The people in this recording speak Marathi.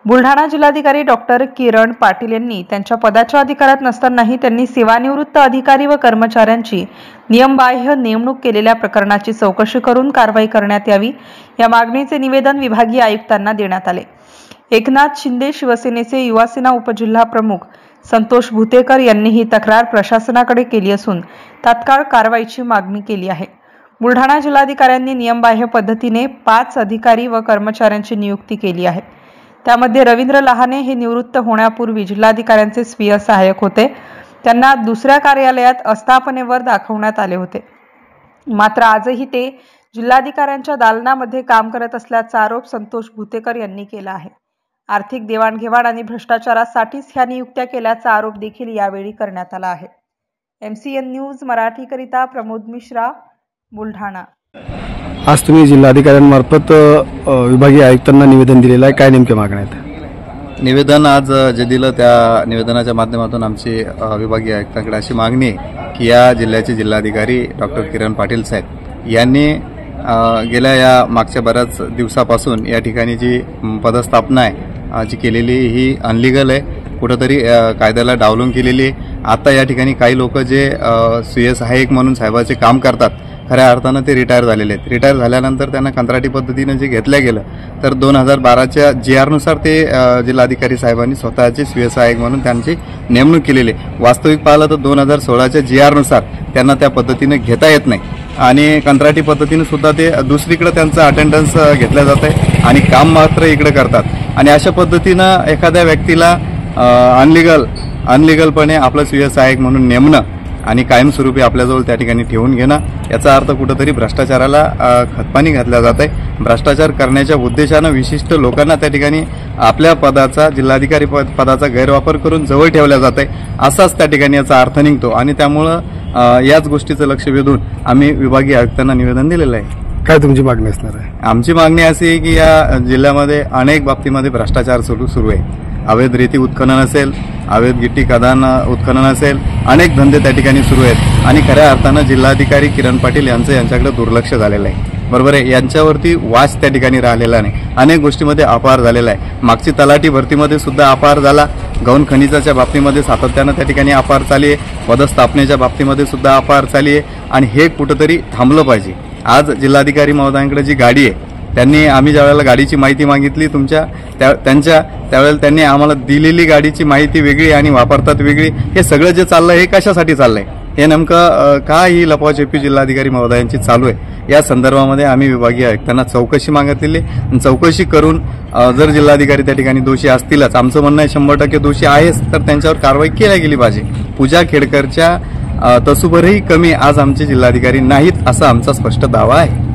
बुलढाणा जिल्हाधिकारी डॉक्टर किरण पाटील यांनी त्यांच्या पदाच्या अधिकारात नसतानाही त्यांनी सेवानिवृत्त अधिकारी व कर्मचाऱ्यांची नियमबाह्य नेमणूक केलेल्या प्रकरणाची चौकशी करून कारवाई करण्यात यावी या मागणीचे निवेदन विभागीय आयुक्तांना देण्यात आले। एकनाथ शिंदे शिवसेनेचे युवासेना उपजिल्हा प्रमुख संतोष भुतेकर यांनी ही तक्रार प्रशासनाकडे केली असून तात्काळ कारवाईची मागणी केली आहे। बुलढाणा जिल्हाधिकाऱ्यांनी नियमबाह्य पद्धतीने 5 अधिकारी व कर्मचाऱ्यांची नियुक्ती केली आहे। त्यामध्ये रवींद्र लहाने हे निवृत्त होण्यापूर्वी जिल्हाधिकाऱ्यांचे स्वीय सहाय्यक होते। त्यांना दुसऱ्या कार्यालयात अस्थापनेवर दाखवण्यात आले होते, मात्र आजही ते जिल्हाधिकाऱ्यांच्या दालनामध्ये काम करत असल्याचा आरोप संतोष भुतेकर यांनी केला आहे। आर्थिक देवाणघेवाण आणि भ्रष्टाचारासाठीच ह्या नियुक्त्या केल्याचा आरोप देखील यावेळी करण्यात आला आहे। MCN न्यूज मराठीकरिता प्रमोद मिश्रा, बुलढाणा। आज तुम्ही जिल्हाधिकाऱ्यांमार्फत विभागीय आयुक्तांना निवेदन दिलेलं आहे, काय नेमके मागण्या आहेत? निवेदन आज जे दिलं त्या निवेदनाच्या माध्यमातून आमची विभागीय आयुक्तांकडे अशी मागणी की या जिल्ह्याचे जिल्हाधिकारी डॉक्टर किरण पाटील साहेब यांनी गेल्या या मागच्या बऱ्याच दिवसापासून या ठिकाणी जी पदस्थापना आहे जी केलेली ही अनलिगल आहे, कुठेतरी कायद्याला डावलून केलेली आहे। आता या ठिकाणी काही लोक जे स्वीय सहाय्यक म्हणून साहेबाचे काम करतात, खऱ्या अर्थानं ते रिटायर झालेले आहेत। रिटायर झाल्यानंतर त्यांना कंत्राटी पद्धतीने जे घेतलं गेलं तर 2012च्या GR नुसार ते जिल्हाधिकारी साहेबांनी स्वतःचे स्वीय सहाय्यक म्हणून त्यांची नेमणूक केलेली आहे। वास्तविक पाहिलं तर 2016च्या GR नुसार त्यांना त्या पद्धतीने घेता येत नाही आणि कंत्राटी पद्धतीने सुद्धा ते दुसरीकडे त्यांचं अटेंडन्स घेतलं जात आहे आणि काम मात्र इकडे करतात आणि अशा पद्धतीनं एखाद्या व्यक्तीला अनलिगलपणे आपलं स्वीय सहाय्यक म्हणून नेमणं आणि कायमस्वरूपी आपल्याजवळ त्या ठिकाणी ठेवून घेणं याचा अर्थ कुठेतरी भ्रष्टाचाराला खतपाणी घातलं जात आहे। भ्रष्टाचार करण्याच्या उद्देशानं विशिष्ट लोकांना त्या ठिकाणी आपल्या पदाचा जिल्हाधिकारी पदाचा गैरवापर करून जवळ ठेवल्या जात आहे, असाच त्या ठिकाणी याचा अर्थ निघतो आणि त्यामुळं याच गोष्टीचं लक्ष वेधून आम्ही विभागीय आयुक्तांना निवेदन दिलेलं आहे। काय तुमची मागणी असणार आहे? आमची मागणी अशी आहे की या जिल्ह्यामध्ये अनेक बाबतीमध्ये भ्रष्टाचार सुरू आहे। अवैध रेती उत्खनन असेल, अवैध गिट्टी खदान उत्खनन असेल, अनेक धंदे त्या ठिकाणी सुरू आहेत आणि खऱ्या अर्थानं जिल्हाधिकारी किरण पाटील यांच्याकडे दुर्लक्ष झालेलं आहे। बरोबर आहे, यांच्यावरती वाच त्या ठिकाणी राहिलेला नाही। अनेक गोष्टीमध्ये अपहार झालेला आहे। मागची तलाठी भरतीमध्ये सुद्धा अपहार झाला, गौण खनिजाच्या बाबतीमध्ये सातत्यानं त्या ठिकाणी अपहार चालू आहे, पदस्थापनेच्या बाबतीमध्ये सुद्धा अपहार चालू आहे आणि हे कुठेतरी थांबलं पाहिजे। आज जिल्हाधिकारी महोदयांकडे जी गाडी आहे, त्यांनी आम्ही ज्यावेळेला गाडीची माहिती मागितली त्यावेळेला त्यांनी आम्हाला दिलेली गाडीची माहिती वेगळी आणि वापरतात वेगळी। हे सगळं जे चाललंय हे कशासाठी चाललंय, हे नेमकं का ही लपवाछपी जिल्हाधिकारी महोदयांची चालू आहे, या संदर्भामध्ये आम्ही विभागीय आयुक्तांना चौकशी मागितलेली। चौकशी करून जर जिल्हाधिकारी त्या ठिकाणी दोषी असतीलच, आमचं म्हणणं आहे 100% दोषी आहेच, तर त्यांच्यावर कारवाई केली गेली पाहिजे। पूजा खेडकरच्या तसूभरही कमी आज आमचे जिल्हाधिकारी नाहीत असा आमचा स्पष्ट दावा आहे।